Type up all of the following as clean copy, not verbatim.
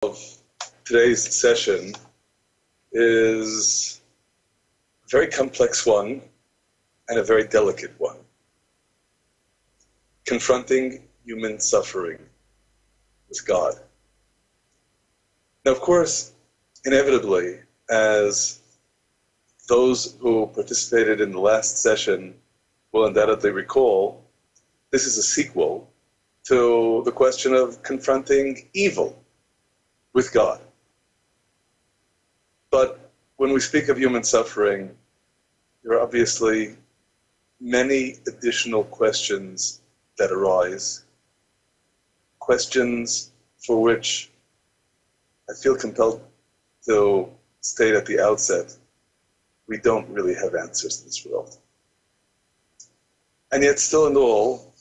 of today's session is a very complex one and a very delicate one. Confronting human suffering with God. Now, of course, inevitably, as those who participated in the last session will undoubtedly recall, this is a sequel to the question of confronting evil with God. But when we speak of human suffering, there are obviously many additional questions that arise, questions for which I feel compelled to state at the outset, we don't really have answers in this world. And yet still in all,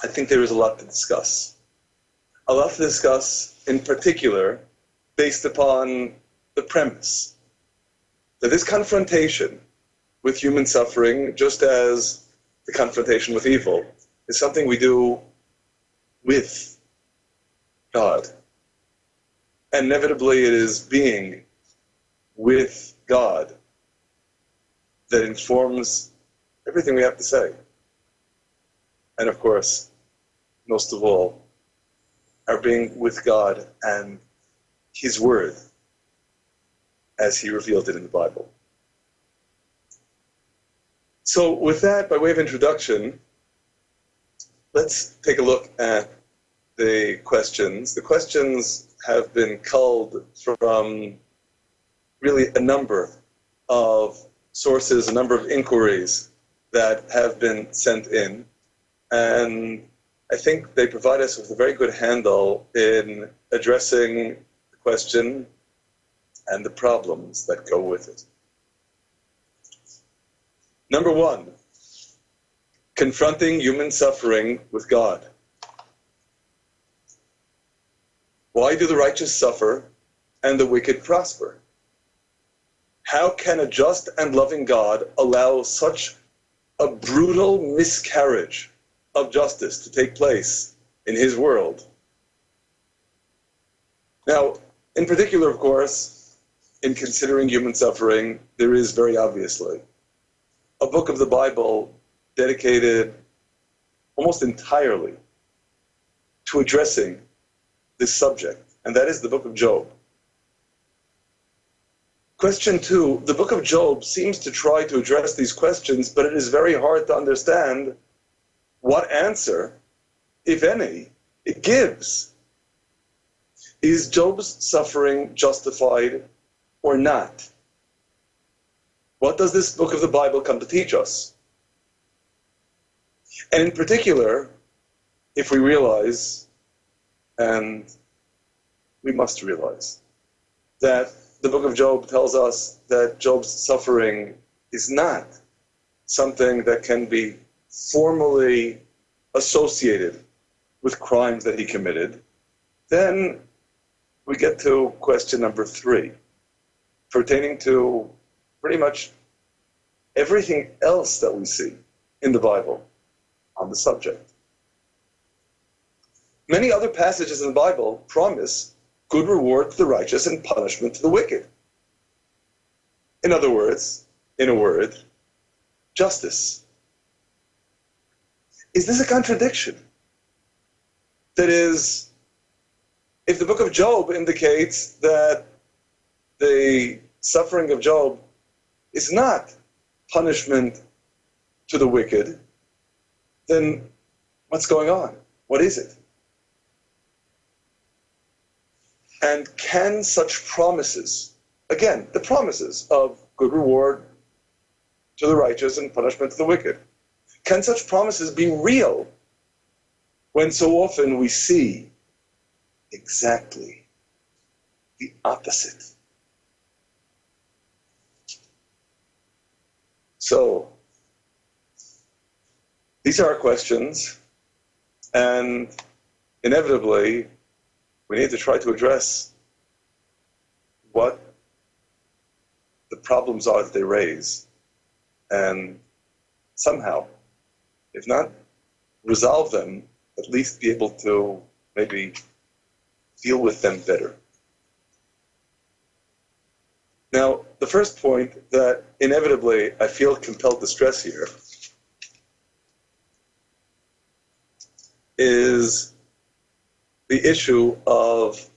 I think there is a lot to discuss. A lot to discuss in particular based upon the premise that this confrontation with human suffering, just as the confrontation with evil, is something we do with God. And inevitably it is being with God that informs everything we have to say. And of course, most of all, our being with God and His Word as He revealed it in the Bible. So with that, by way of introduction, let's take a look at the questions. The questions have been culled from really a number of sources, a number of inquiries that have been sent in. And I think they provide us with a very good handle in addressing the question and the problems that go with it. Number one, confronting human suffering with God. Why do the righteous suffer and the wicked prosper? How can a just and loving God allow such a brutal miscarriage of justice to take place in His world? Now, in particular, of course, in considering human suffering, there is very obviously a book of the Bible dedicated almost entirely to addressing this subject, and that is the book of Job. Question 2, the book of Job seems to try to address these questions, but it is very hard to understand what answer, if any, it gives. Is Job's suffering justified or not? What does this book of the Bible come to teach us? And in particular, if we realize, and we must realize, that the book of Job tells us that Job's suffering is not something that can be formally associated with crimes that he committed, then we get to question number 3, pertaining to pretty much everything else that we see in the Bible on the subject. Many other passages in the Bible promise good reward to the righteous and punishment to the wicked. In other words, in a word, justice. Is this a contradiction? That is, if the book of Job indicates that the suffering of Job is not punishment to the wicked, then what's going on? What is it? And can such promises, again, the promises of good reward to the righteous and punishment to the wicked, can such promises be real when so often we see exactly the opposite? So, these are our questions, and inevitably, we need to try to address what the problems are that they raise, and somehow, if not resolve them, at least be able to maybe deal with them better. Now, the first point that inevitably I feel compelled to stress here is the issue of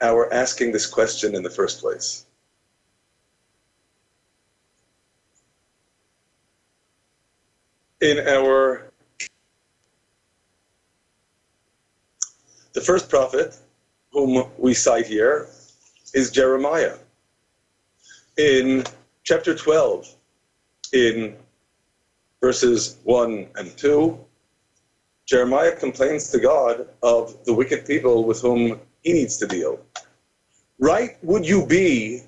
our asking this question in the first place. The first prophet whom we cite here is Jeremiah. In chapter 12, in verses 1 and 2, Jeremiah complains to God of the wicked people with whom he needs to deal. Right would you be,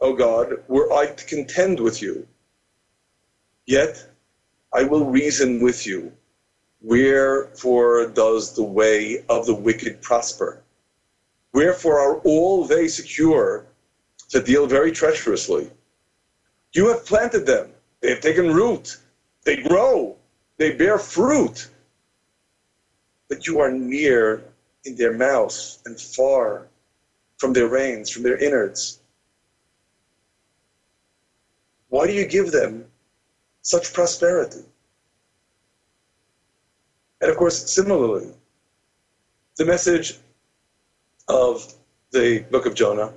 O God, were I to contend with you. Yet I will reason with you. Wherefore does the way of the wicked prosper? Wherefore are all they secure to deal very treacherously? You have planted them. They have taken root. They grow. They bear fruit. But you are near in their mouths and far from their reins, from their innards. Why do you give them such prosperity? And of course, similarly, the message of the book of Jonah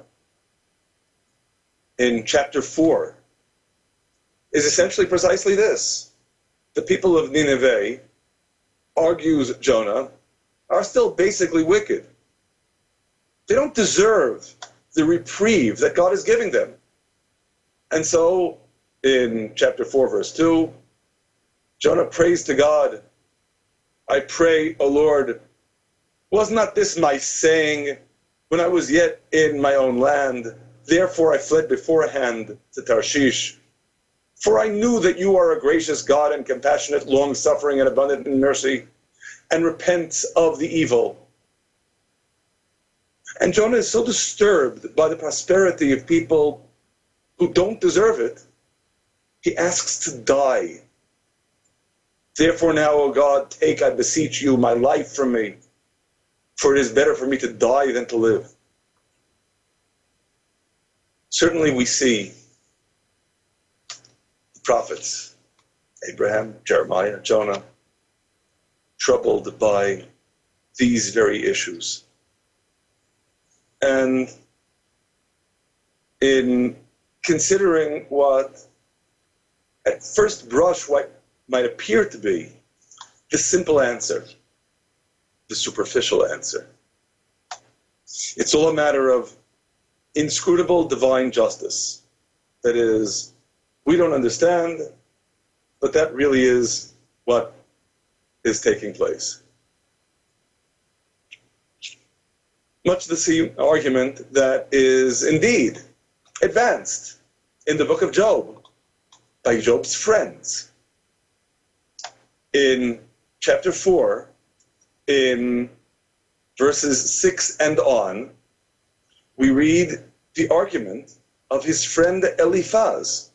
in chapter 4 is essentially precisely this. The people of Nineveh, argues Jonah, are still basically wicked. They don't deserve the reprieve that God is giving them. And so, in chapter 4, verse 2, Jonah prays to God, I pray, O Lord, was not this my saying when I was yet in my own land? Therefore I fled beforehand to Tarshish. For I knew that you are a gracious God and compassionate, long-suffering and abundant in mercy, and repents of the evil. And Jonah is so disturbed by the prosperity of people who don't deserve it, he asks to die. Therefore now, O God, take, I beseech you, my life from me, for it is better for me to die than to live. Certainly we see the prophets, Abraham, Jeremiah, Jonah, troubled by these very issues. And in considering what at first brush might appear to be the simple answer, the superficial answer, it's all a matter of inscrutable divine justice. That is, we don't understand, but that really is what is taking place. Much the same argument that is indeed advanced in the book of Job by Job's friends. In chapter 4, in verses 6 and on, we read the argument of his friend Eliphaz,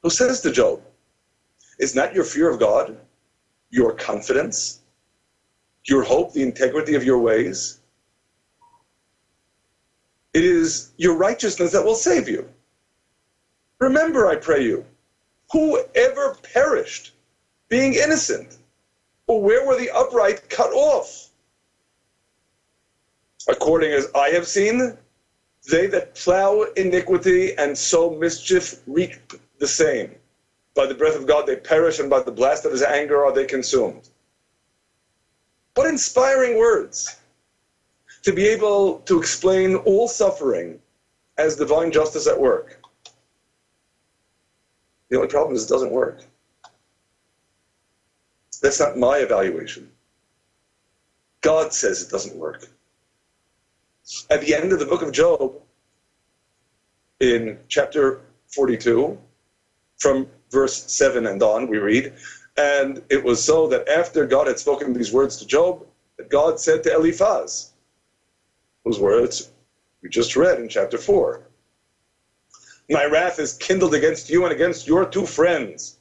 who says to Job, is not your fear of God, your confidence, your hope, the integrity of your ways? It is your righteousness that will save you. Remember, I pray you, who ever perished being innocent? Or where were the upright cut off? According as I have seen, they that plow iniquity and sow mischief reap the same. By the breath of God they perish, and by the blast of his anger are they consumed. What inspiring words to be able to explain all suffering as divine justice at work. The only problem is it doesn't work. That's not my evaluation. God says it doesn't work. At the end of the book of Job, in chapter 42, from verse 7 and on, we read, and it was so that after God had spoken these words to Job, that God said to Eliphaz, whose words we just read in chapter 4, my wrath is kindled against you and against your two friends,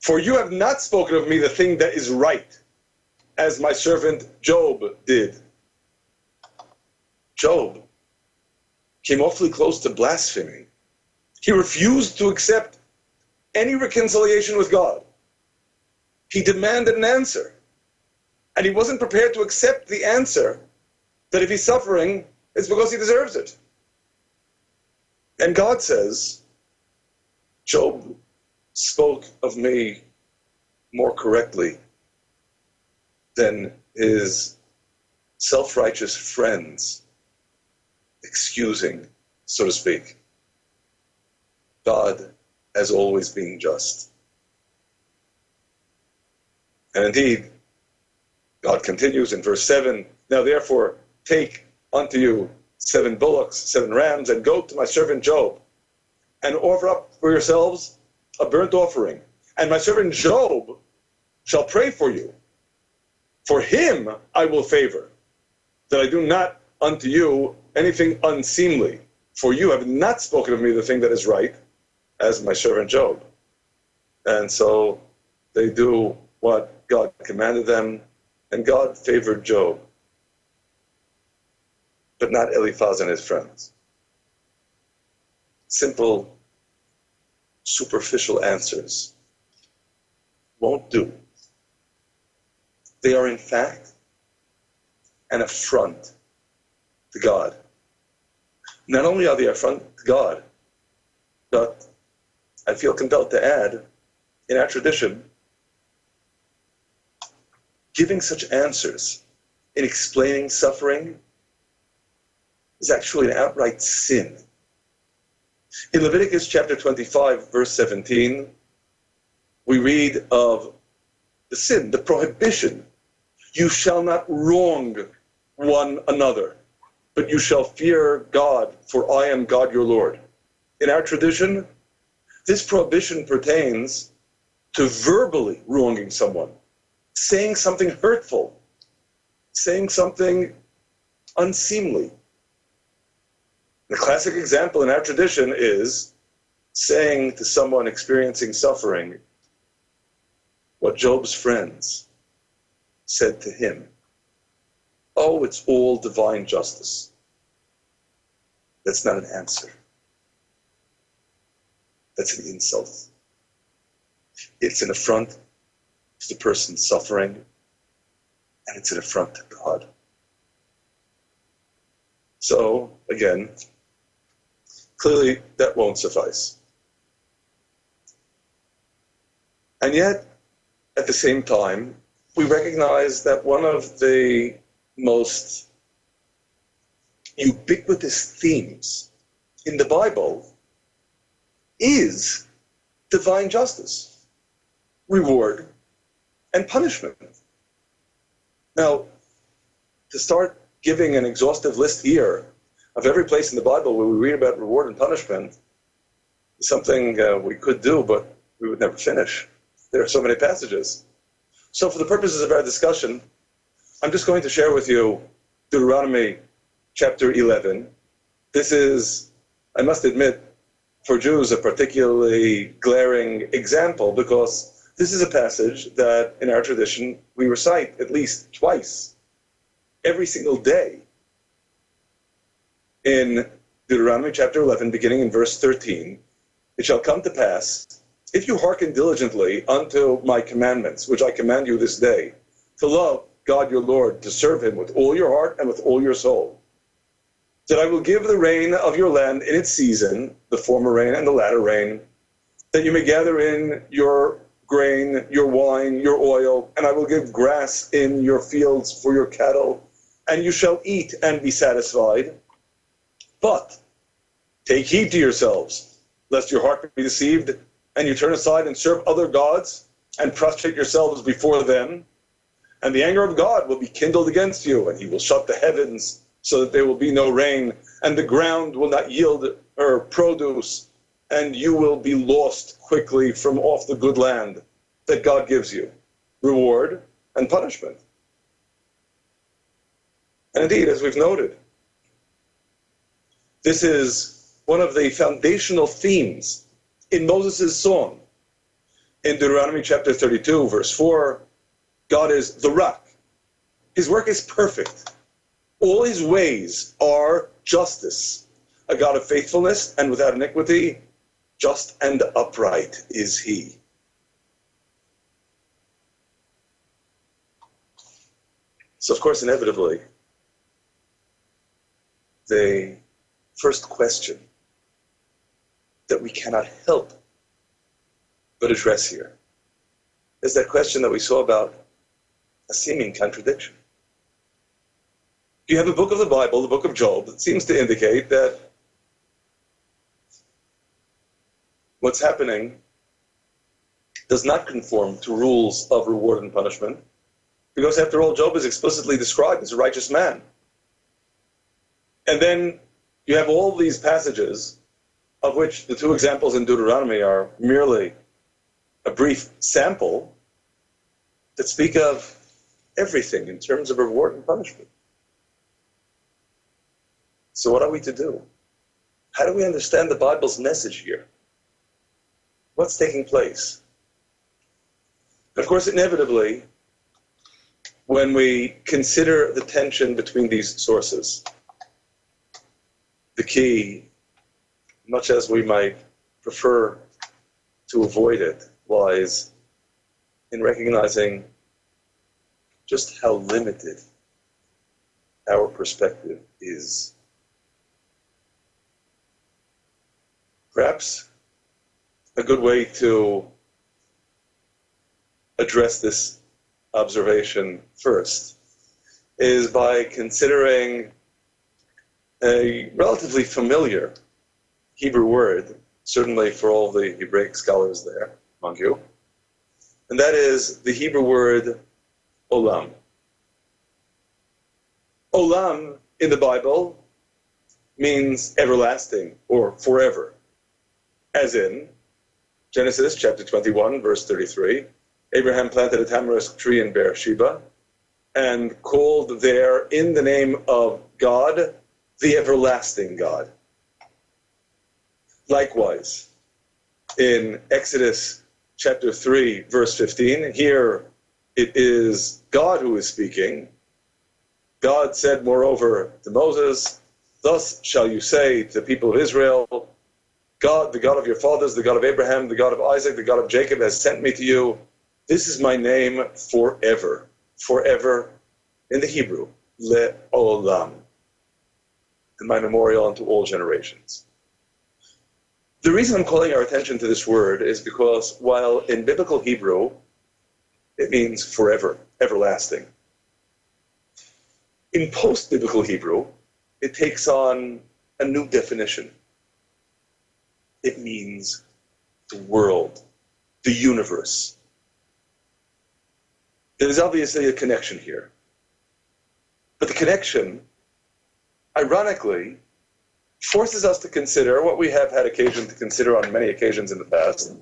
for you have not spoken of me the thing that is right, as my servant Job did. Job came awfully close to blaspheming. He refused to accept any reconciliation with God. He demanded an answer. And he wasn't prepared to accept the answer that if he's suffering, it's because he deserves it. And God says, Job spoke of me more correctly than his self-righteous friends, excusing, so to speak. God has always been just. And indeed, God continues in verse 7, now therefore take unto you 7 bullocks, 7 rams, and go to my servant Job, and offer up for yourselves a burnt offering. And my servant Job shall pray for you. For him I will favor, that I do not unto you anything unseemly. For you have not spoken of me the thing that is right, as my servant Job. And so they do what God commanded them, and God favored Job, but not Eliphaz and his friends. Simple, superficial answers won't do. They are, in fact, an affront to God. Not only are they an affront to God, but I feel compelled to add, in our tradition, giving such answers in explaining suffering is actually an outright sin. In Leviticus chapter 25, verse 17, we read of the sin, the prohibition. You shall not wrong one another, but you shall fear God, for I am God your Lord. In our tradition, this prohibition pertains to verbally wronging someone, saying something hurtful, saying something unseemly. The classic example in our tradition is saying to someone experiencing suffering what Job's friends said to him. Oh, it's all divine justice. That's not an answer. That's an insult. It's an affront to the person suffering, and it's an affront to God. So, again, clearly that won't suffice. And yet, at the same time, we recognize that one of the most ubiquitous themes in the Bible is divine justice, reward, and punishment. Now, to start giving an exhaustive list here of every place in the Bible where we read about reward and punishment is something we could do, but we would never finish. There are so many passages. So for the purposes of our discussion, I'm just going to share with you Deuteronomy chapter 11. This is, I must admit, for Jews a particularly glaring example, because this is a passage that in our tradition we recite at least twice every single day. In Deuteronomy chapter 11, beginning in verse 13, it shall come to pass, if you hearken diligently unto my commandments, which I command you this day, to love God your Lord, to serve him with all your heart and with all your soul, that I will give the rain of your land in its season, the former rain and the latter rain, that you may gather in your grain, your wine, your oil, and I will give grass in your fields for your cattle, and you shall eat and be satisfied. But take heed to yourselves, lest your heart be deceived, and you turn aside and serve other gods, and prostrate yourselves before them, and the anger of God will be kindled against you, and he will shut the heavens so that there will be no rain, and the ground will not yield her produce, and you will be lost quickly from off the good land that God gives you, reward and punishment. And indeed, as we've noted, this is one of the foundational themes in Moses' song. In Deuteronomy chapter 32, verse 4, God is the rock. His work is perfect. All his ways are justice. a God of faithfulness and without iniquity, just and upright is he. So, of course, inevitably, the first question that we cannot help but address here is that question that we saw about a seeming contradiction. You have a book of the Bible, the book of Job, that seems to indicate that what's happening does not conform to rules of reward and punishment, because after all, Job is explicitly described as a righteous man. And then you have all these passages, of which the two examples in Deuteronomy are merely a brief sample, that speak of everything in terms of reward and punishment. So what are we to do? How do we understand the Bible's message here? What's taking place? Of course, inevitably, when we consider the tension between these sources, the key, much as we might prefer to avoid it, lies in recognizing just how limited our perspective is. Perhaps a good way to address this observation first is by considering a relatively familiar Hebrew word, certainly for all the Hebraic scholars there among you, and that is the Hebrew word olam. Olam in the Bible means everlasting or forever, as in Genesis chapter 21, verse 33, Abraham planted a tamarisk tree in Beersheba and called there in the name of God, the everlasting God. Likewise, in Exodus chapter 3, verse 15, here it is God who is speaking. God said, moreover, to Moses, thus shall you say to the people of Israel, God, the God of your fathers, the God of Abraham, the God of Isaac, the God of Jacob has sent me to you. This is my name forever. Forever in the Hebrew, le'olam, and my memorial unto all generations. The reason I'm calling our attention to this word is because while in biblical Hebrew it means forever, everlasting, in post-biblical Hebrew it takes on a new definition. It means the world, the universe. There's obviously a connection here. But the connection, ironically, forces us to consider what we have had occasion to consider on many occasions in the past,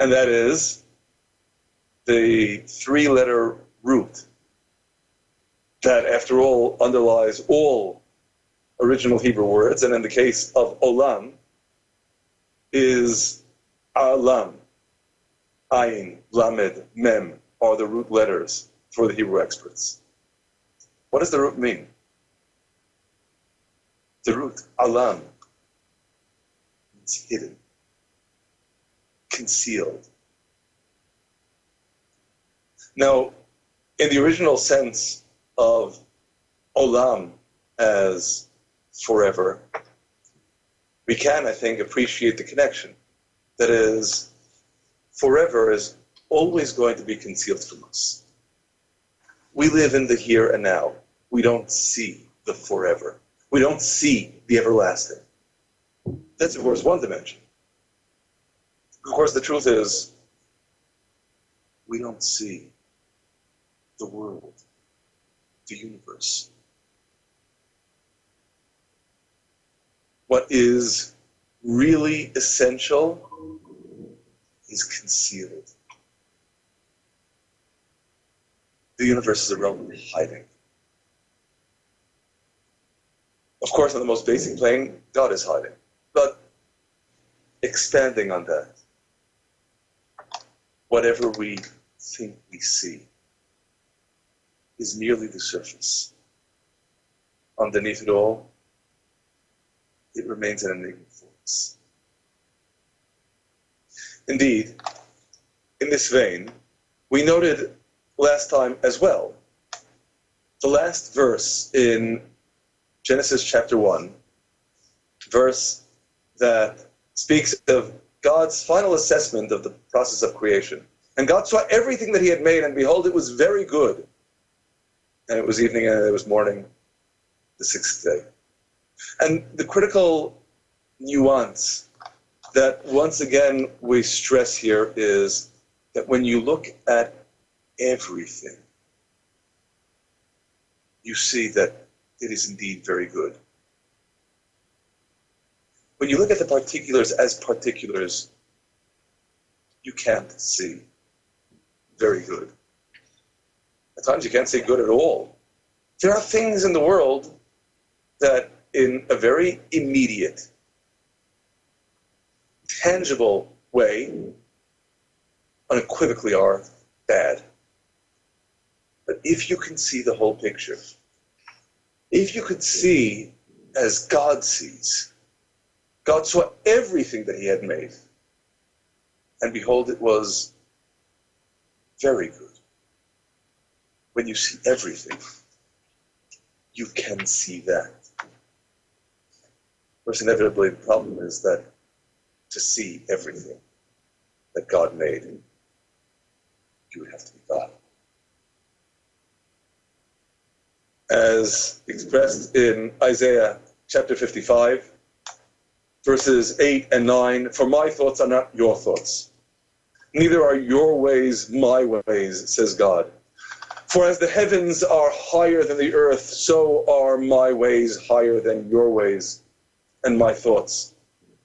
and that is the three-letter root that, after all, underlies all original Hebrew words, and in the case of olam, is alam. Ayin, lamed, mem are the root letters for the Hebrew experts. What does the root mean? The root, alam, means hidden, concealed. Now, in the original sense of olam as forever, we can, I think, appreciate the connection. That is, forever is always going to be concealed from us. We live in the here and now. We don't see the forever. We don't see the everlasting. That's, of course, one dimension. Of course, the truth is, we don't see the world, the universe. What is really essential is concealed. The universe is a realm of hiding. Of course, on the most basic plane, God is hiding. But expanding on that, whatever we think we see is merely the surface. Underneath it all, it remains an enigma for us. Indeed, in this vein, we noted last time as well, the last verse in Genesis chapter 1, verse that speaks of God's final assessment of the process of creation. And God saw everything that he had made, and behold, it was very good. And it was evening, and it was morning, the sixth day. And the critical nuance that once again we stress here is that when you look at everything, you see that it is indeed very good. When you look at the particulars as particulars, you can't see very good. At times you can't see good at all. There are things in the world that in a very immediate, tangible way, unequivocally are bad. But if you can see the whole picture, if you could see as God sees, God saw everything that he had made, and behold, it was very good. When you see everything, you can see that. Of course, inevitably, the problem is that to see everything that God made, you would have to be God. As expressed in Isaiah chapter 55, verses 8 and 9, "For my thoughts are not your thoughts, neither are your ways my ways, says God. For as the heavens are higher than the earth, so are my ways higher than your ways, and my thoughts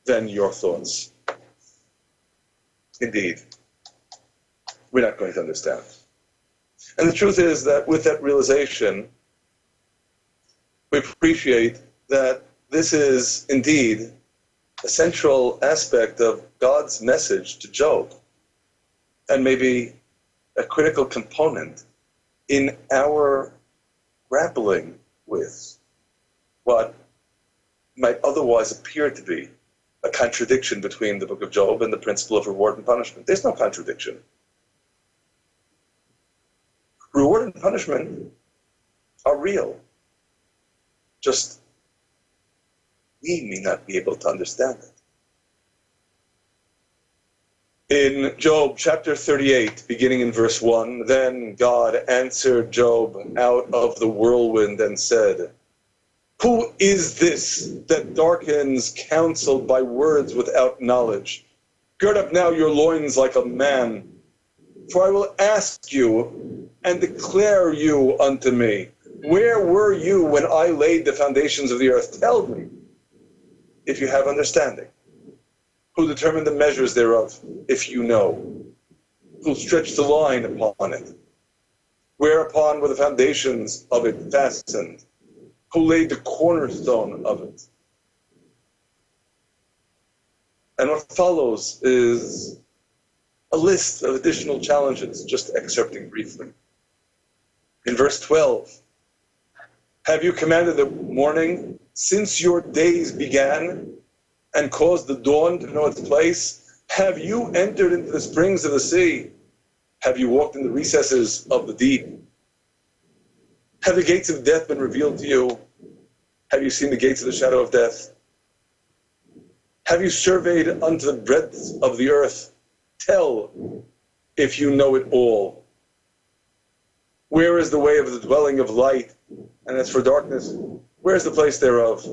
than your thoughts." Indeed, we're not going to understand. And the truth is that with that realization, we appreciate that this is indeed a central aspect of God's message to Job, and maybe a critical component in our grappling with what might otherwise appear to be a contradiction between the book of Job and the principle of reward and punishment. There's no contradiction. Reward and punishment are real. Just we may not be able to understand it. In Job chapter 38, beginning in verse 1, "Then God answered Job out of the whirlwind and said, 'Who is this that darkens counsel by words without knowledge? Gird up now your loins like a man, for I will ask you and declare you unto me. Where were you when I laid the foundations of the earth? Tell me, if you have understanding. Who determined the measures thereof, if you know? Who stretched the line upon it? Whereupon were the foundations of it fastened? Who laid the cornerstone of it?'" And what follows is a list of additional challenges, just excerpting briefly. In verse 12, "Have you commanded the morning since your days began, and caused the dawn to know its place? Have you entered into the springs of the sea? Have you walked in the recesses of the deep? Have the gates of death been revealed to you? Have you seen the gates of the shadow of death? Have you surveyed unto the breadth of the earth? Tell, if you know it all. Where is the way of the dwelling of light? And as for darkness, where is the place thereof?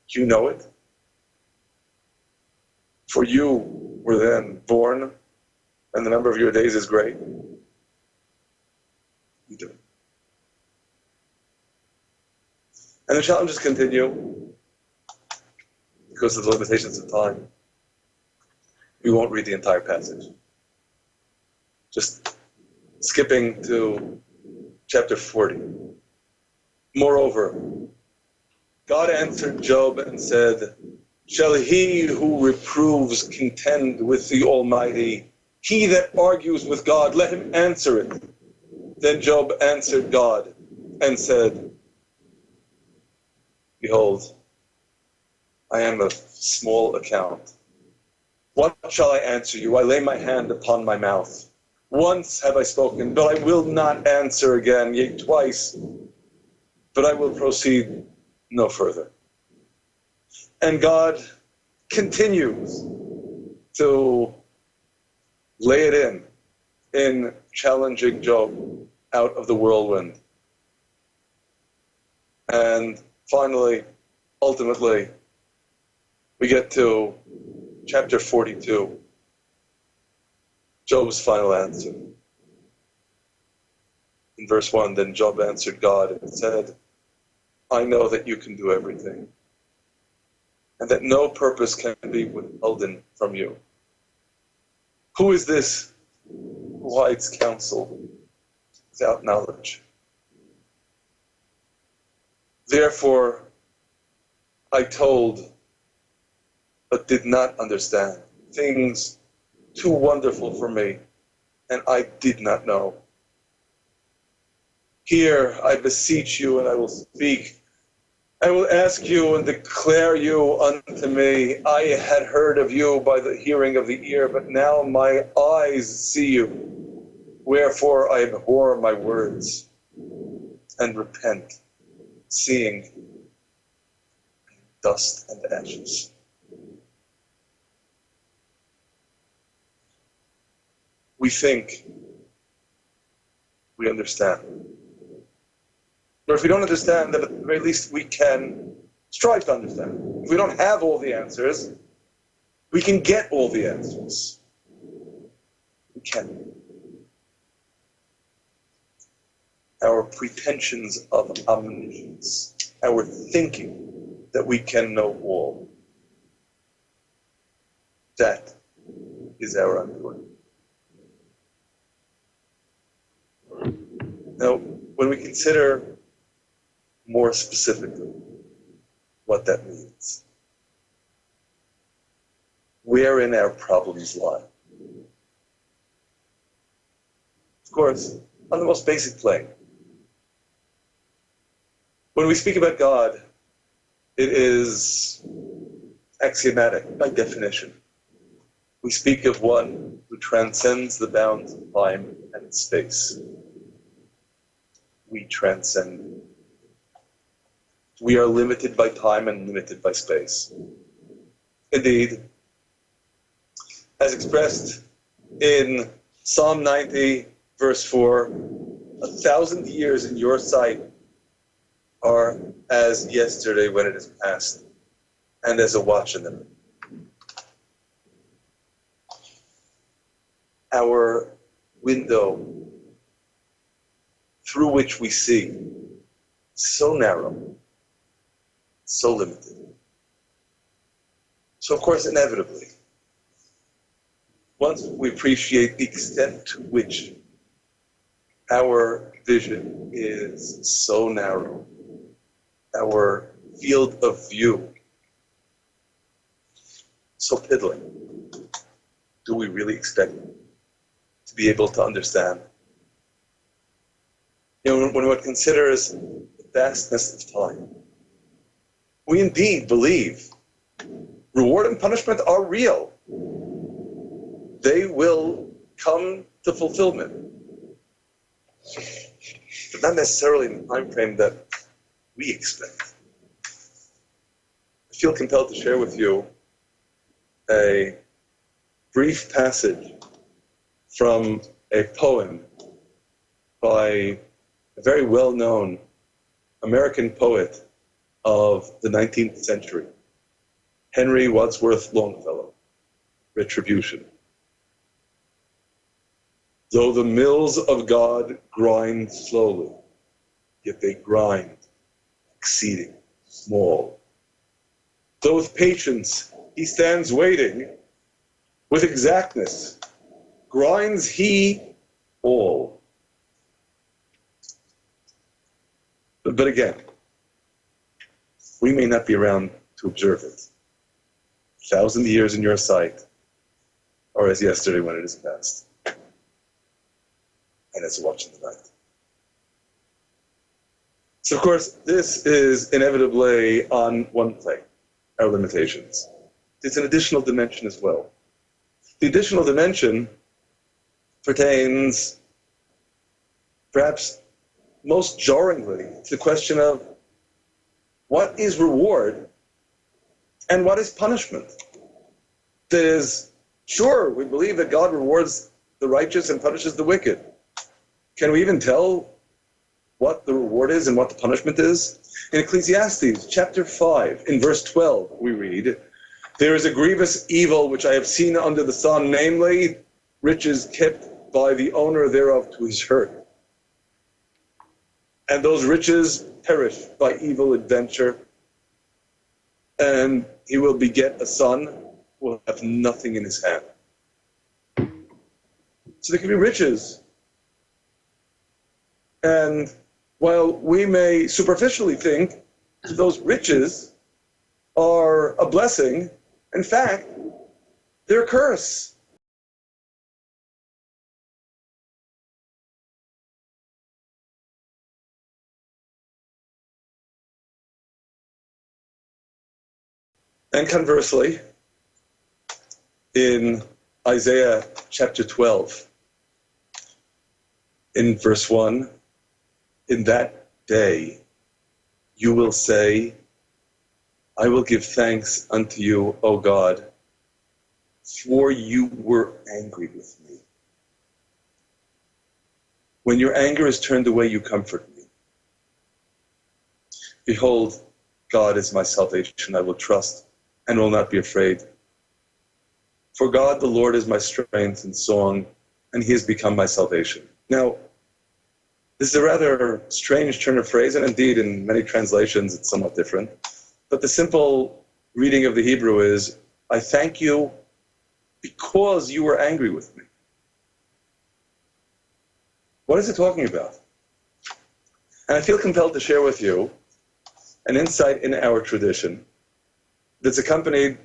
You know it? For you were then born, and the number of your days is great." You do. And the challenges continue because of the limitations of time. We won't read the entire passage. Just skipping to chapter 40. "Moreover, God answered Job and said, Shall he who reproves contend with the Almighty? He that argues with God, let him answer it. Then Job answered God and said, Behold, I am of small account. What shall I answer you? I lay my hand upon my mouth. Once have I spoken, but I will not answer again, yea, twice, but I will proceed no further. And God continues to lay it in challenging Job out of the whirlwind. And finally, ultimately, we get to chapter 42, Job's final answer. In verse 1, then Job answered God and said, I know that you can do everything, and that no purpose can be withholden from you. Who is this who hides counsel without knowledge? Therefore, I told, but did not understand, things too wonderful for me, and I did not know. Hear, I beseech you, and I will speak. I will ask you and declare you unto me. I had heard of you by the hearing of the ear, but now my eyes see you. Wherefore I abhor my words and repent, seeing dust and ashes. We think we understand. Or if we don't understand, then at the very least we can strive to understand. If we don't have all the answers, we can get all the answers. We can. Our pretensions of omniscience, our thinking that we can know all, that is our undoing. Now, when we consider more specifically what that means, wherein our problems lie. Of course, on the most basic plane. When we speak about God, it is axiomatic by definition. We speak of one who transcends the bounds of time and space. We transcend. We are limited by time and limited by space. Indeed, as expressed in Psalm 90, verse 4, 1,000 years in your sight are as yesterday when it is past, and as a watch in them. Our window through which we see, so narrow, so limited. So of course, inevitably, once we appreciate the extent to which our vision is so narrow, our field of view so piddling, do we really expect to be able to understand? You know, when one considers the vastness of time, we indeed believe reward and punishment are real. They will come to fulfillment, but not necessarily in the time frame that we expect. I feel compelled to share with you a brief passage from a poem by a very well-known American poet of the 19th century, Henry Wadsworth Longfellow, Retribution. Though the mills of God grind slowly, yet they grind exceeding small. Though with patience he stands waiting, with exactness grinds he all. But again, we may not be around to observe it. 1,000 years in your sight are as yesterday when it is past, and as a watch in the night. So, of course, this is inevitably on one plane, our limitations. It's an additional dimension as well. The additional dimension pertains, perhaps most jarringly, to the question of what is reward and what is punishment. That is, sure, we believe that God rewards the righteous and punishes the wicked. Can we even tell what the reward is and what the punishment is? In Ecclesiastes chapter 5, in verse 12, we read, "There is a grievous evil which I have seen under the sun, namely, riches kept by the owner thereof to his hurt. And those riches perish by evil adventure, and he will beget a son who will have nothing in his hand." So there can be riches. And while we may superficially think those riches are a blessing, in fact, they're a curse. And conversely, in Isaiah chapter 12, in verse 1, "In that day you will say, I will give thanks unto you, O God, for you were angry with me. When your anger is turned away, you comfort me. Behold, God is my salvation. I will trust and will not be afraid. For God, the Lord, is my strength and song, and he has become my salvation." Now, this is a rather strange turn of phrase, and indeed in many translations it's somewhat different. But the simple reading of the Hebrew is, "I thank you because you were angry with me." What is it talking about? And I feel compelled to share with you an insight in our tradition that's accompanied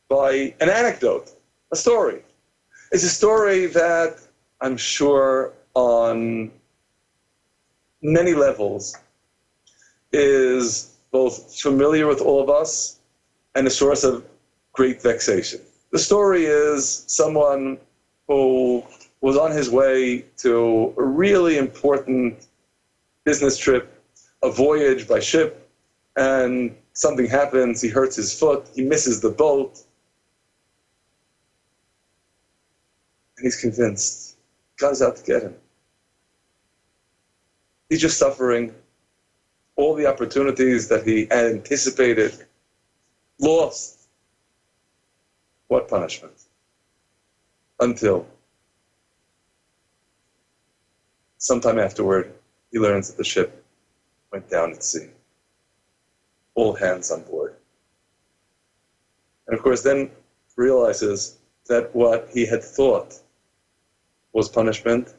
by an anecdote, a story. It's a story that I'm sure on many levels is both familiar with all of us and a source of great vexation. The story is someone who was on his way to a really important business trip, a voyage by ship, and something happens, he hurts his foot, he misses the boat, and he's convinced God is out to get him. He's just suffering. All the opportunities that he had anticipated, lost. What punishment? Until sometime afterward, he learns that the ship went down at sea. All hands on board. And of course, then realizes that what he had thought was punishment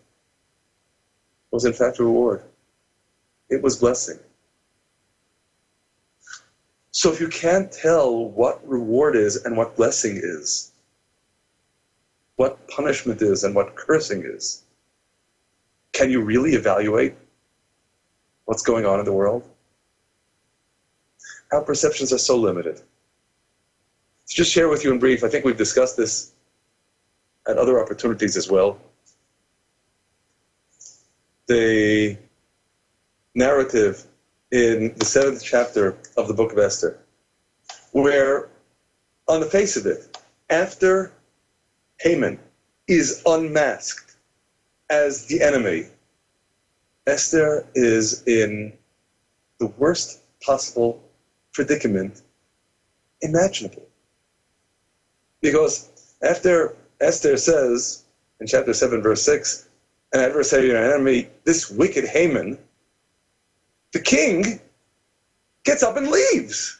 was in fact reward. It was blessing. So if you can't tell what reward is and what blessing is, what punishment is and what cursing is, can you really evaluate what's going on in the world? Our perceptions are so limited. To just share with you in brief, I think we've discussed this at other opportunities as well. The narrative in the 7th chapter of the book of Esther, where, on the face of it, after Haman is unmasked as the enemy, Esther is in the worst possible predicament imaginable. Because after Esther says, in chapter 7, verse 6, "An adversary and an enemy, this wicked Haman," the king gets up and leaves.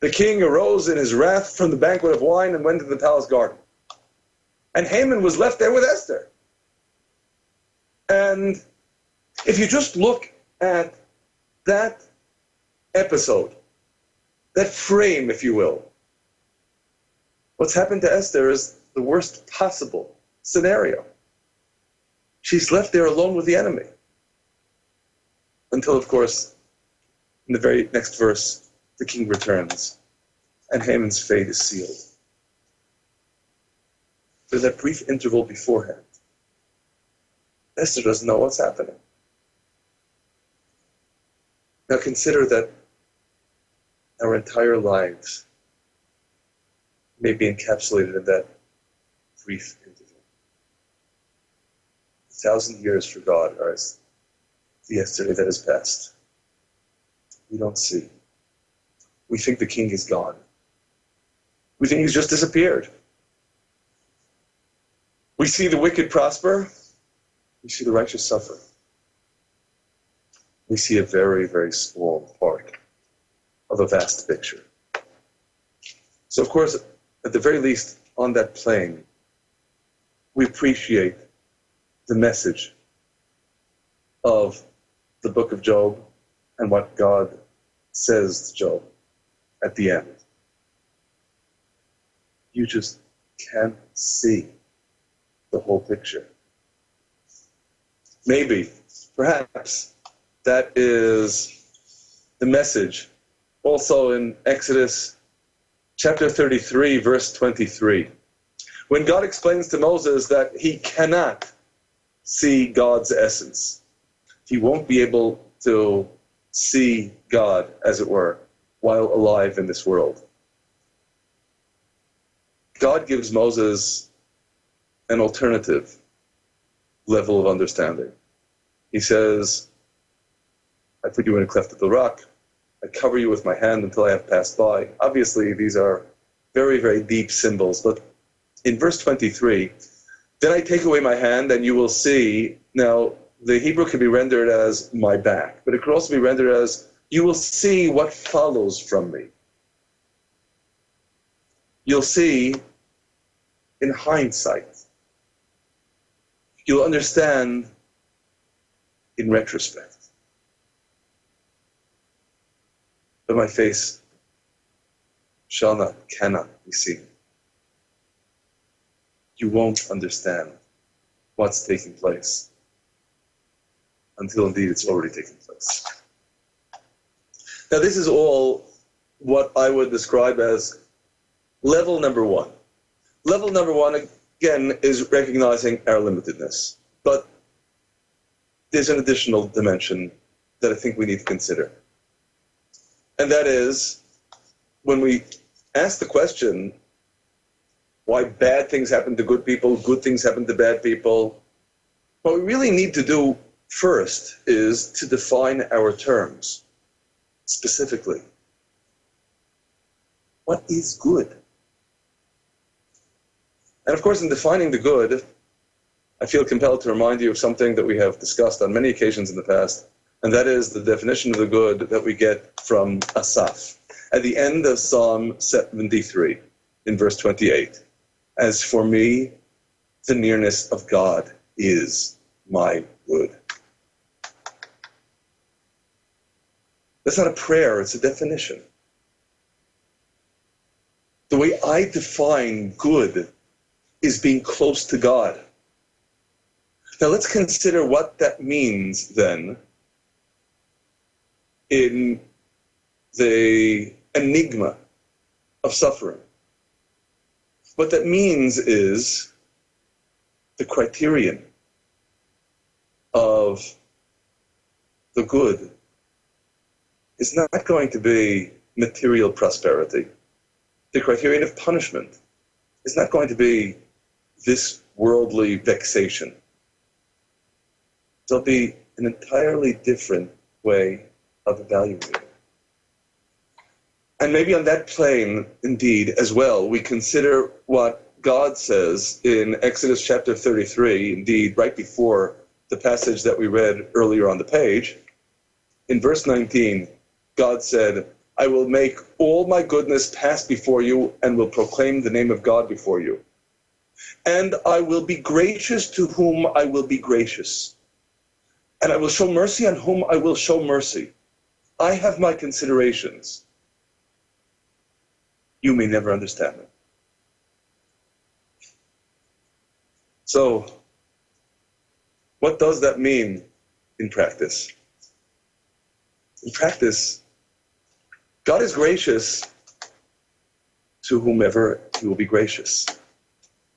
The king arose in his wrath from the banquet of wine and went to the palace garden. And Haman was left there with Esther. And if you just look at that episode, that frame, if you will, what's happened to Esther is the worst possible scenario. She's left there alone with the enemy. Until, of course, in the very next verse, the king returns, and Haman's fate is sealed. There's that brief interval beforehand. Esther doesn't know what's happening. Now consider that our entire lives may be encapsulated in that brief interval. 1,000 years for God are as the yesterday that has passed. We don't see. We think the king is gone. We think he's just disappeared. We see the wicked prosper. We see the righteous suffer. We see a very, very small part of a vast picture. So, of course, at the very least, on that plane, we appreciate the message of the book of Job and what God says to Job at the end. You just can't see the whole picture. Maybe, perhaps, that is the message also in Exodus chapter 33, verse 23. When God explains to Moses that he cannot see God's essence, he won't be able to see God, as it were, while alive in this world. God gives Moses an alternative level of understanding. He says, I put you in a cleft of the rock. I cover you with my hand until I have passed by. Obviously, these are very, very deep symbols. But in verse 23, then I take away my hand and you will see. Now, the Hebrew can be rendered as my back, but it could also be rendered as you will see what follows from me. You'll see in hindsight. You'll understand in retrospect. But my face cannot be seen. You won't understand what's taking place until indeed it's already taken place. Now this is all what I would describe as level number one. Level number one, again, is recognizing our limitedness. But there's an additional dimension that I think we need to consider. And that is, when we ask the question, why bad things happen to good people, good things happen to bad people, what we really need to do first is to define our terms specifically. What is good? And of course, in defining the good, I feel compelled to remind you of something that we have discussed on many occasions in the past, and that is the definition of the good that we get from Asaph at the end of Psalm 73 in verse 28. As for me, the nearness of God is my good. That's not a prayer, it's a definition. The way I define good is being close to God. Now let's consider what that means then in the enigma of suffering. What that means is the criterion of the good is not going to be material prosperity. The criterion of punishment is not going to be this worldly vexation. There'll be an entirely different way of evaluating. And maybe on that plane, indeed, as well, we consider what God says in Exodus chapter 33, indeed, right before the passage that we read earlier on the page. In verse 19, God said, I will make all my goodness pass before you and will proclaim the name of God before you. And I will be gracious to whom I will be gracious. And I will show mercy on whom I will show mercy. I have my considerations. You may never understand them. So, what does that mean in practice? In practice, God is gracious to whomever he will be gracious.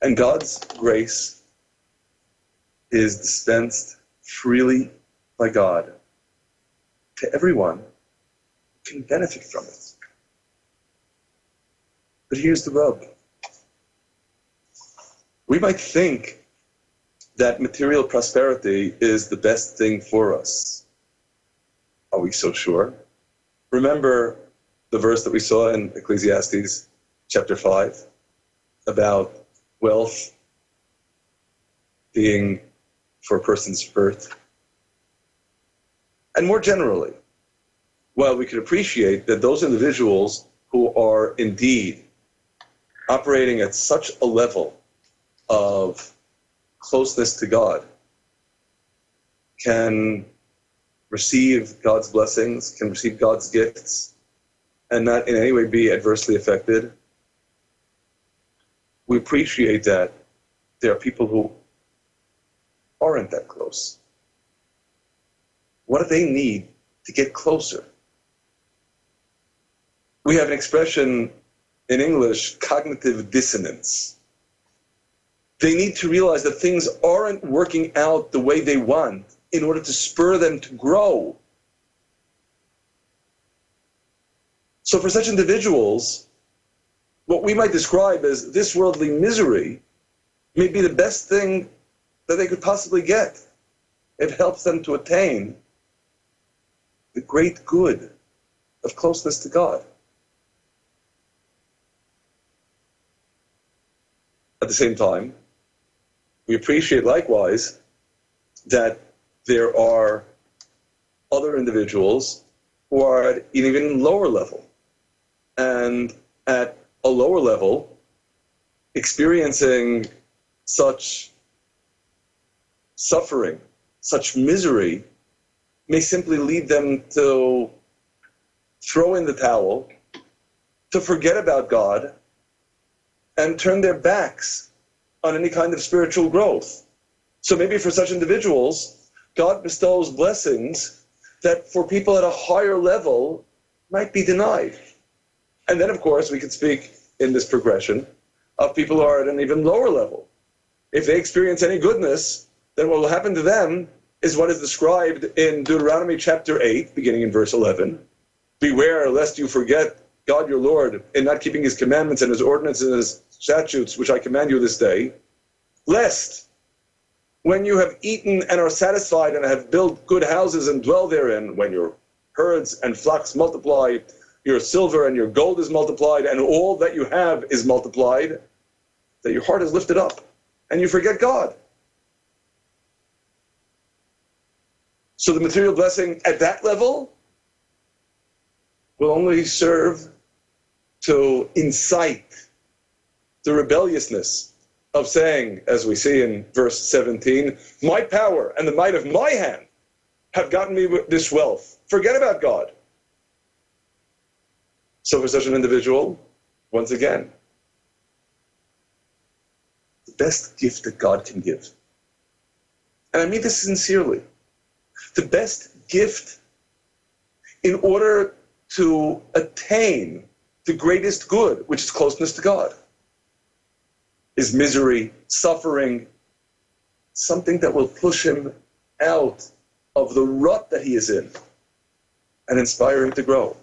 And God's grace is dispensed freely by God to everyone who can benefit from it. But here's the rub. We might think that material prosperity is the best thing for us. Are we so sure? Remember the verse that we saw in Ecclesiastes chapter 5 about wealth being for a person's earth? And more generally, while we could appreciate that those individuals who are indeed operating at such a level of closeness to God can receive God's blessings, can receive God's gifts, and not in any way be adversely affected, we appreciate that there are people who aren't that close. What do they need to get closer? We have an expression in English, cognitive dissonance. They need to realize that things aren't working out the way they want in order to spur them to grow. So for such individuals, what we might describe as this worldly misery may be the best thing that they could possibly get. It helps them to attain the great good of closeness to God. At the same time, we appreciate likewise that there are other individuals who are at an even lower level. And at a lower level, experiencing such suffering, such misery, may simply lead them to throw in the towel, to forget about God, and turn their backs on any kind of spiritual growth. So maybe for such individuals, God bestows blessings that for people at a higher level might be denied. And then, of course, we could speak in this progression of people who are at an even lower level. If they experience any goodness, then what will happen to them is what is described in Deuteronomy chapter 8, beginning in verse 11. Beware lest you forget God your Lord in not keeping his commandments and his ordinances and his statutes, which I command you this day, lest when you have eaten and are satisfied and have built good houses and dwell therein, when your herds and flocks multiply, your silver and your gold is multiplied, and all that you have is multiplied, that your heart is lifted up and you forget God. So the material blessing at that level will only serve to incite the rebelliousness of saying, as we see in verse 17, my power and the might of my hand have gotten me this wealth. Forget about God. So for such an individual, once again, the best gift that God can give, and I mean this sincerely, the best gift in order to attain the greatest good, which is closeness to God, is misery, suffering, something that will push him out of the rut that he is in and inspire him to grow.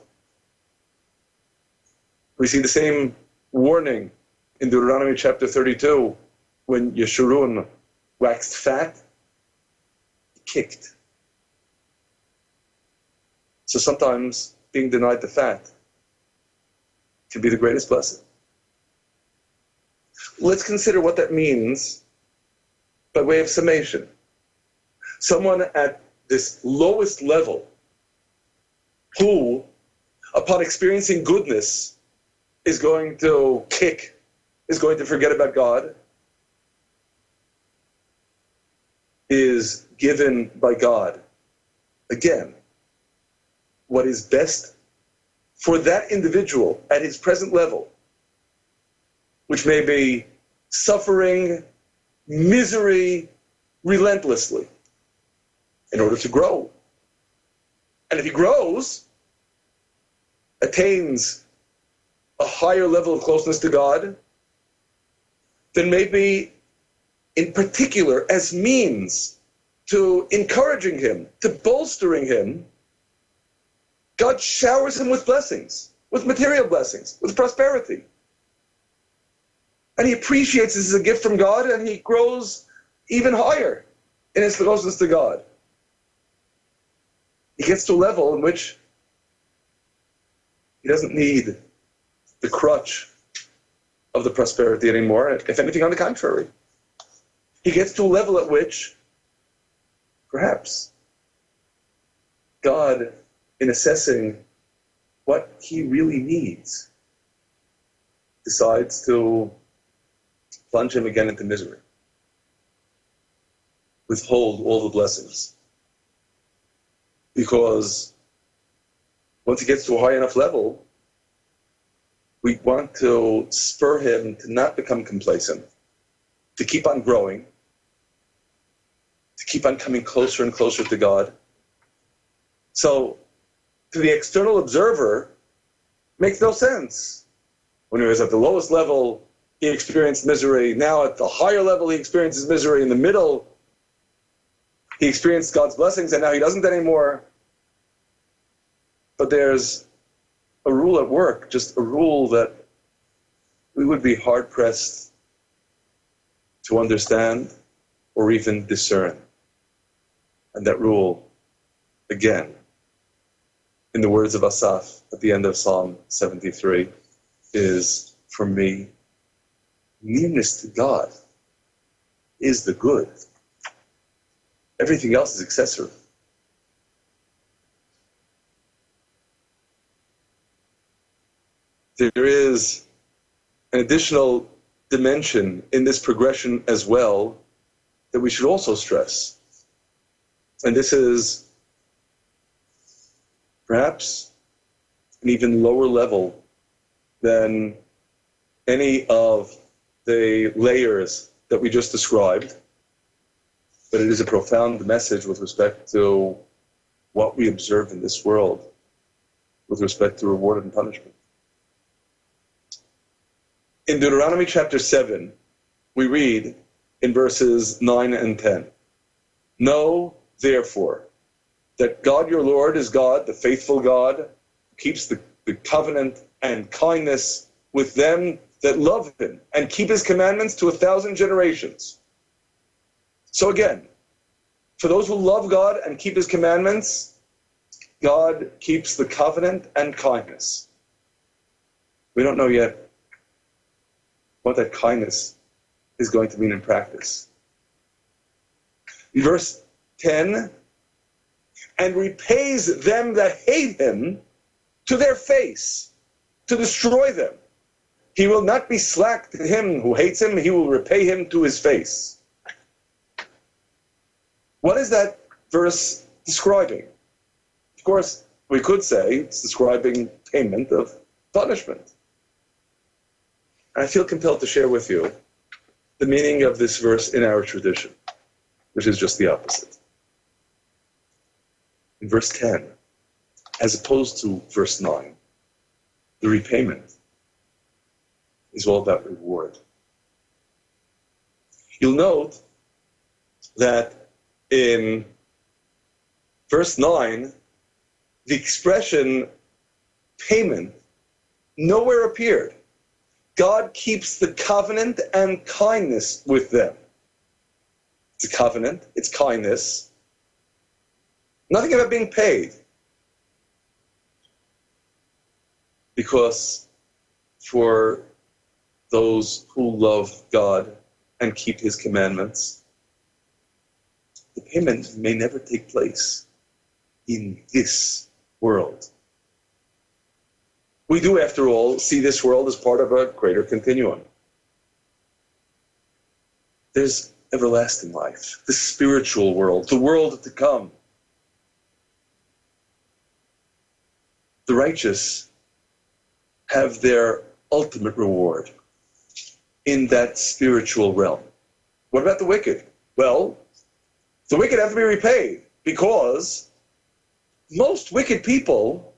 We see the same warning in Deuteronomy chapter 32 when Yeshurun waxed fat, he kicked. So sometimes being denied the fat can be the greatest blessing. Let's consider what that means by way of summation. Someone at this lowest level who, upon experiencing goodness, is going to kick, is going to forget about God, is given by God, again, what is best for that individual at his present level, which may be suffering, misery, relentlessly, in order to grow, And if he grows, attains a higher level of closeness to God, then maybe in particular as means to encouraging him, to bolstering him, God showers him with blessings, with material blessings, with prosperity. And he appreciates this as a gift from God, and he grows even higher in his closeness to God. He gets to a level in which he doesn't need the crutch of the prosperity anymore. If anything, on the contrary. He gets to a level at which, perhaps, God, in assessing what he really needs, decides to plunge him again into misery, withhold all the blessings. Because once he gets to a high enough level, we want to spur him to not become complacent, to keep on growing, to keep on coming closer and closer to God. So, to the external observer, makes no sense. When he was at the lowest level, he experienced misery. Now at the higher level, he experiences misery. In the middle, he experienced God's blessings, and now he doesn't anymore. But there's a rule at work, just a rule that we would be hard-pressed to understand or even discern. And that rule, again, in the words of Asaph at the end of Psalm 73, is, for me, nearness to God is the good. Everything else is accessory. There is an additional dimension in this progression as well that we should also stress. And this is perhaps an even lower level than any of the layers that we just described, but it is a profound message with respect to what we observe in this world, with respect to reward and punishment. In Deuteronomy chapter 7, we read in verses 9 and 10, "Know, therefore, that God your Lord is God, the faithful God, who keeps the covenant and kindness with them that love him and keep his commandments to 1,000 generations." So again, for those who love God and keep his commandments, God keeps the covenant and kindness. We don't know yet what that kindness is going to mean in practice. In verse 10, "And repays them that hate him to their face, to destroy them. He will not be slack to him who hates him, he will repay him to his face." What is that verse describing? Of course, we could say it's describing payment of punishment. And I feel compelled to share with you the meaning of this verse in our tradition, which is just the opposite. In verse 10, as opposed to verse 9, the repayment is all about reward. You'll note that in verse 9, the expression payment nowhere appeared. God keeps the covenant and kindness with them. It's a covenant, it's kindness. Nothing about being paid. Because for those who love God and keep his commandments, the payment may never take place in this world. We do, after all, see this world as part of a greater continuum. There's everlasting life, the spiritual world, the world to come. The righteous have their ultimate reward in that spiritual realm. What about the wicked? Well, the wicked have to be repaid because most wicked people,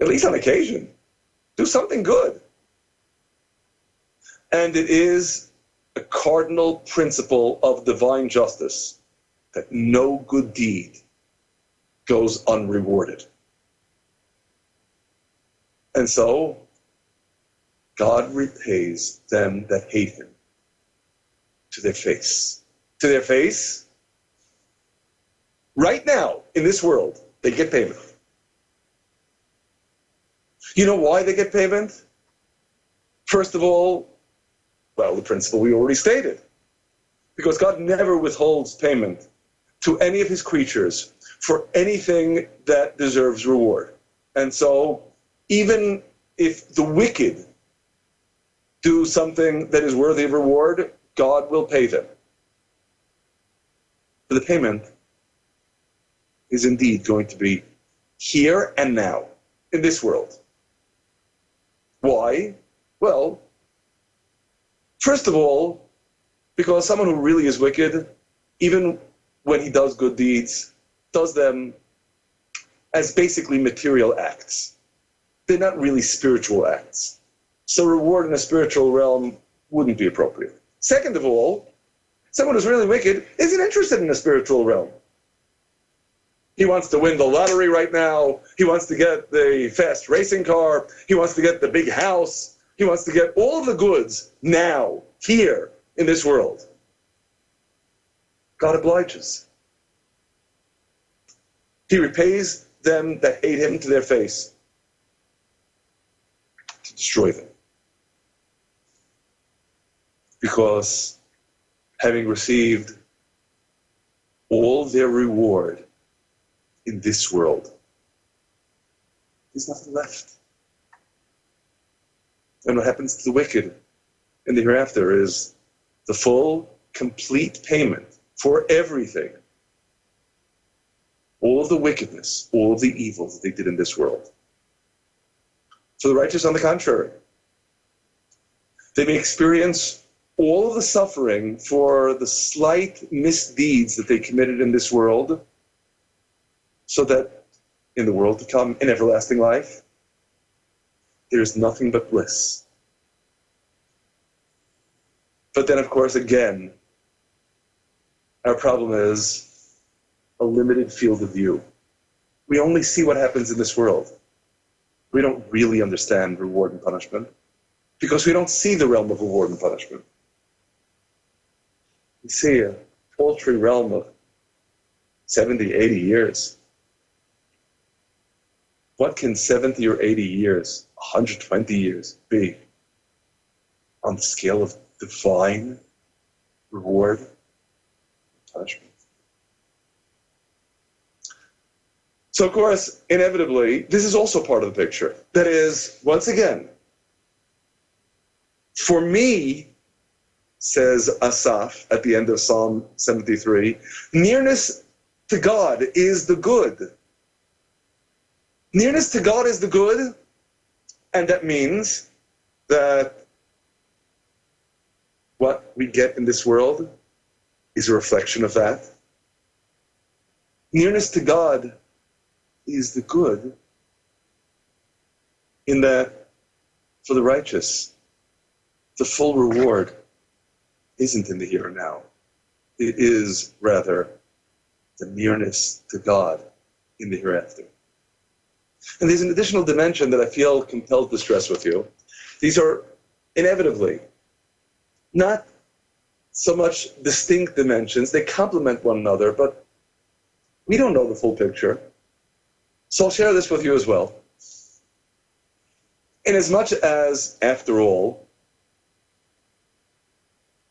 at least on occasion, do something good. And it is a cardinal principle of divine justice that no good deed goes unrewarded. And so, God repays them that hate him to their face. To their face, right now, in this world, they get payment. You know why they get payment? First of all, well, the principle we already stated. Because God never withholds payment to any of his creatures for anything that deserves reward. And so, even if the wicked do something that is worthy of reward, God will pay them. But the payment is indeed going to be here and now, in this world. Why? Well, first of all, because someone who really is wicked, even when he does good deeds, does them as basically material acts. They're not really spiritual acts. So reward in a spiritual realm wouldn't be appropriate. Second of all, someone who's really wicked isn't interested in a spiritual realm. He wants to win the lottery right now. He wants to get the fast racing car. He wants to get the big house. He wants to get all the goods now, here, in this world. God obliges. He repays them that hate him to their face, to destroy them. Because having received all their reward in this world, there's nothing left. And what happens to the wicked in the hereafter is the full, complete payment for everything. All of the wickedness, all of the evil that they did in this world. For the righteous, on the contrary, they may experience all of the suffering for the slight misdeeds that they committed in this world, so that in the world to come, in everlasting life, there is nothing but bliss. But then, of course, again, our problem is a limited field of view. We only see what happens in this world. We don't really understand reward and punishment because we don't see the realm of reward and punishment. We see a paltry realm of 70, 80 years. What can 70 or 80 years, 120 years be on the scale of divine reward and punishment? So, of course, inevitably, this is also part of the picture. That is, once again, for me, says Asaph at the end of Psalm 73, nearness to God is the good. Nearness to God is the good, and that means that what we get in this world is a reflection of that. Nearness to God is the good, in that for the righteous, the full reward isn't in the here and now. It is rather the nearness to God in the hereafter. And there's an additional dimension that I feel compelled to stress with you. These are inevitably not so much distinct dimensions. They complement one another, but we don't know the full picture. So I'll share this with you as well. Inasmuch as, after all,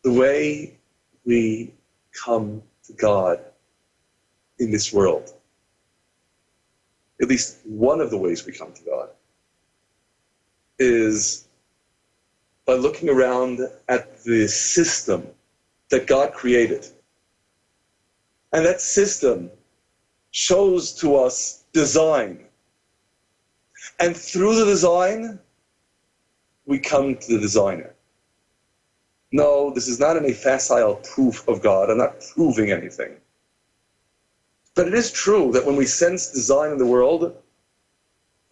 the way we come to God in this world, at least one of the ways we come to God, is by looking around at the system that God created. And that system shows to us design. And through the design, we come to the designer. No, this is not any facile proof of God. I'm not proving anything. But it is true that when we sense design in the world,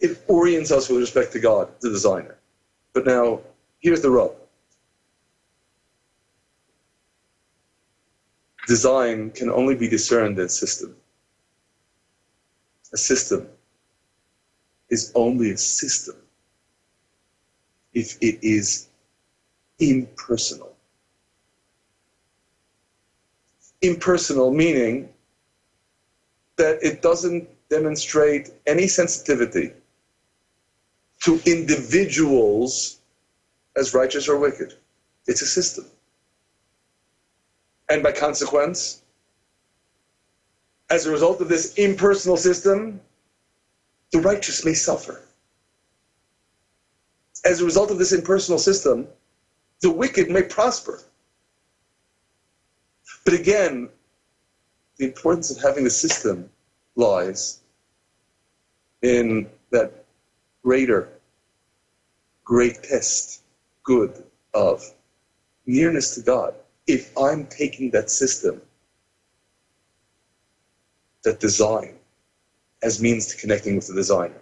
it orients us with respect to God, the designer. But now, here's the rub. Design can only be discerned in system. A system is only a system if it is impersonal. Impersonal meaning that it doesn't demonstrate any sensitivity to individuals as righteous or wicked. It's a system. And by consequence, as a result of this impersonal system, the righteous may suffer. As a result of this impersonal system, the wicked may prosper. But again, the importance of having the system lies in that greatest good of nearness to God. If I'm taking that system, that design, as means to connecting with the designer.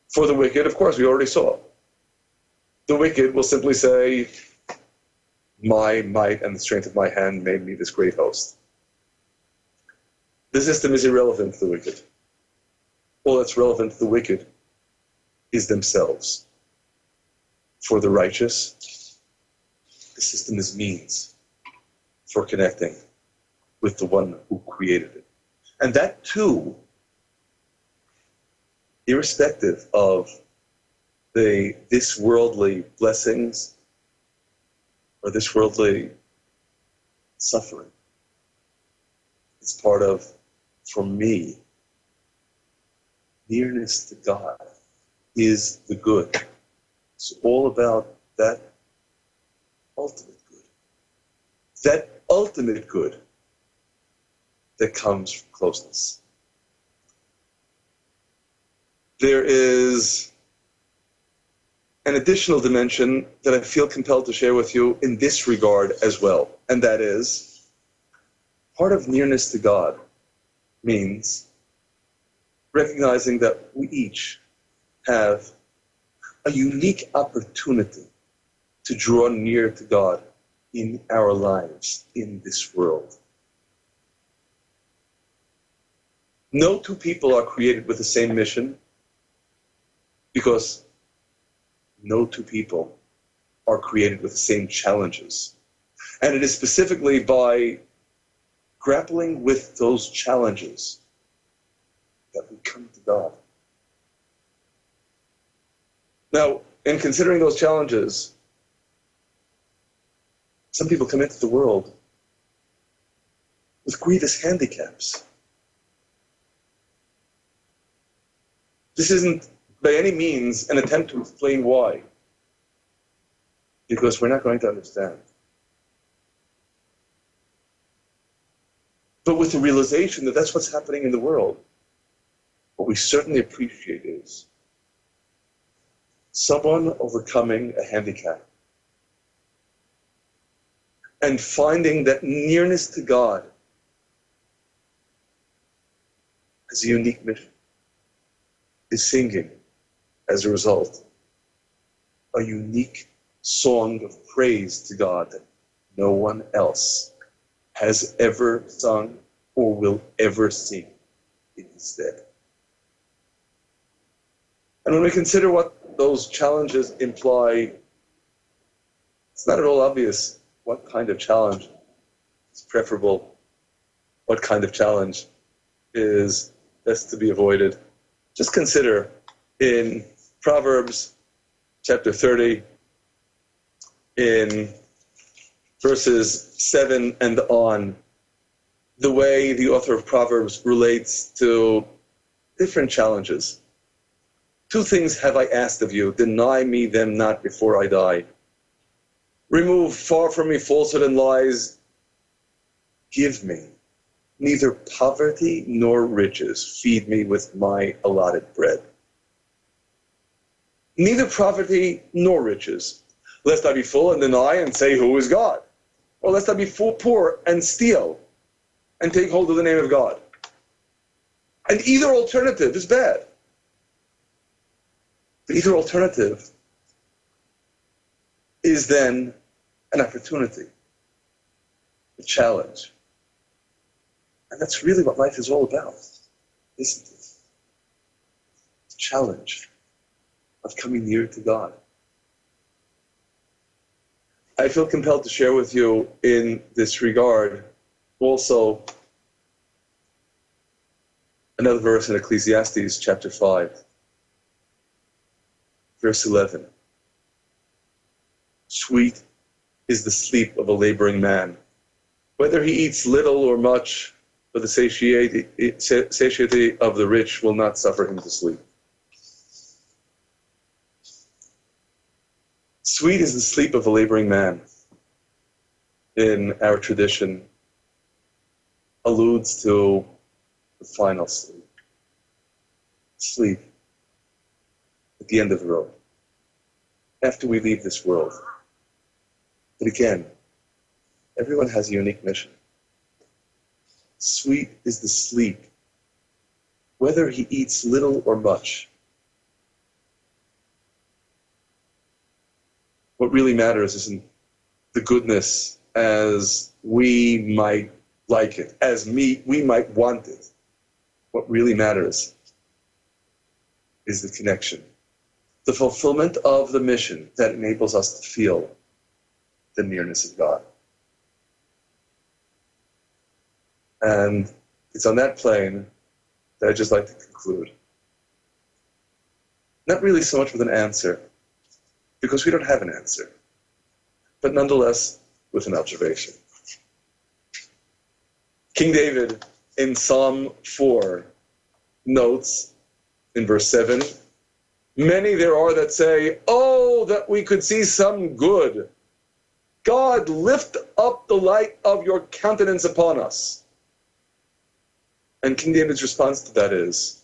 For the wicked, of course, we already saw. The wicked will simply say, my might and the strength of my hand made me this great host. The system is irrelevant to the wicked. All that's relevant to the wicked is themselves. For the righteous, the system is means for connecting with the one who created it. And that too, irrespective of this worldly blessings or this worldly suffering. It's part of, for me, nearness to God is the good. It's all about that ultimate good. That ultimate good that comes from closeness. There is an additional dimension that I feel compelled to share with you in this regard as well, and that is part of nearness to God means recognizing that we each have a unique opportunity to draw near to God in our lives, in this world. No two people are created with the same mission because no two people are created with the same challenges. And it is specifically by grappling with those challenges that we come to God. Now, in considering those challenges, some people come into the world with grievous handicaps. This isn't by any means an attempt to explain why, because we're not going to understand. But with the realization that that's what's happening in the world, what we certainly appreciate is someone overcoming a handicap and finding that nearness to God as a unique mission, is singing, as a result, a unique song of praise to God that no one else has ever sung or will ever sing in his stead. And when we consider what those challenges imply, it's not at all obvious what kind of challenge is preferable, what kind of challenge is best to be avoided. Just consider in Proverbs chapter 30, in verses 7 and on, the way the author of Proverbs relates to different challenges. 2 things have I asked of you, deny me them not before I die. Remove far from me falsehood and lies. Give me neither poverty nor riches. Feed me with my allotted bread. Neither poverty nor riches, lest I be full and deny and say, who is God? Or lest I be full poor and steal and take hold of the name of God. And either alternative is bad. But either alternative is then an opportunity, a challenge. And that's really what life is all about, isn't it? The challenge of coming near to God. I feel compelled to share with you in this regard also another verse in Ecclesiastes chapter 5, verse 11. Sweet is the sleep of a laboring man, whether he eats little or much, but the satiety of the rich will not suffer him to sleep. Sweet is the sleep of a laboring man, in our tradition, alludes to the final sleep. Sleep at the end of the road, after we leave this world. But again, everyone has a unique mission. Sweet is the sleep, whether he eats little or much. What really matters isn't the goodness as we might like it, as we might want it. What really matters is the connection, the fulfillment of the mission that enables us to feel the nearness of God. And it's on that plane that I'd just like to conclude. Not really so much with an answer, because we don't have an answer, but nonetheless with an observation. King David in Psalm 4 notes in verse 7, many there are that say, oh, that we could see some good. God, lift up the light of your countenance upon us. And King David's response to that is,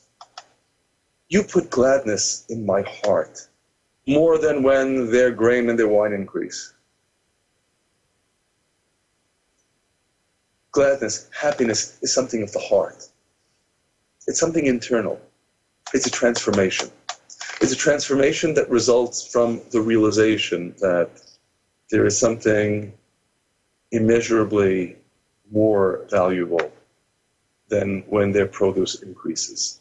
you put gladness in my heart, more than when their grain and their wine increase. Gladness, happiness is something of the heart. It's something internal. It's a transformation. It's a transformation that results from the realization that there is something immeasurably more valuable than when their produce increases.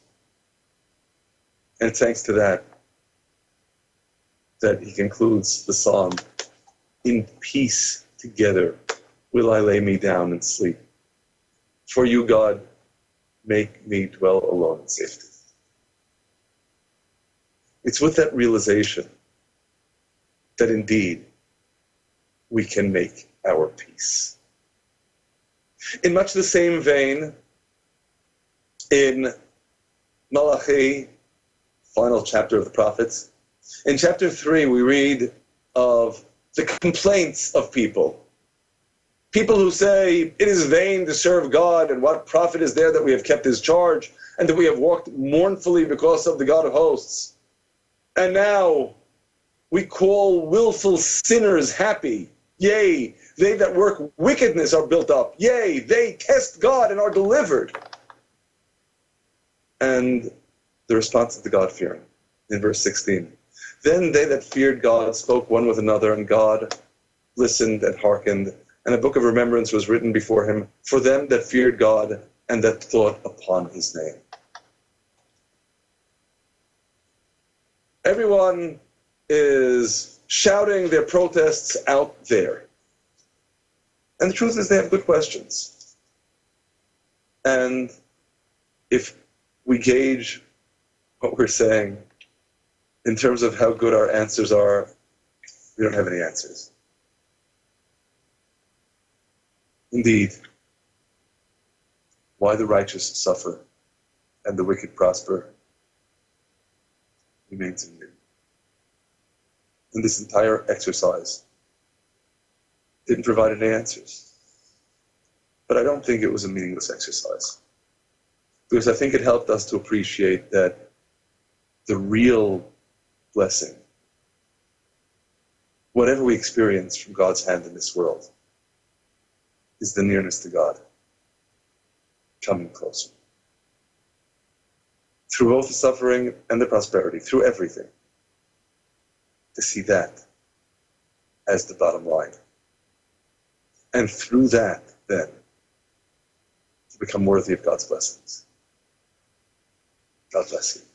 And thanks to that he concludes the psalm, in peace together will I lay me down and sleep. For you, God, make me dwell alone in safety. It's with that realization that indeed we can make our peace. In much the same vein, in Malachi, final chapter of the prophets, in chapter 3 we read of the complaints of people. People who say, it is vain to serve God, and what profit is there that we have kept his charge, and that we have walked mournfully because of the God of hosts. And now we call willful sinners happy. Yea, they that work wickedness are built up. Yea, they test God and are delivered. And the response of the God-fearing in verse 16. Then they that feared God spoke one with another, and God listened and hearkened, and a book of remembrance was written before him for them that feared God and that thought upon his name. Everyone is shouting their protests out there. And the truth is they have good questions. And if we gauge what we're saying in terms of how good our answers are, we don't have any answers. Indeed, why the righteous suffer and the wicked prosper remains in you. And this entire exercise didn't provide any answers. But I don't think it was a meaningless exercise. Because I think it helped us to appreciate that the real blessing, whatever we experience from God's hand in this world, is the nearness to God, coming closer. through both the suffering and the prosperity, through everything, to see that as the bottom line. And through that, then, to become worthy of God's blessings. God bless you.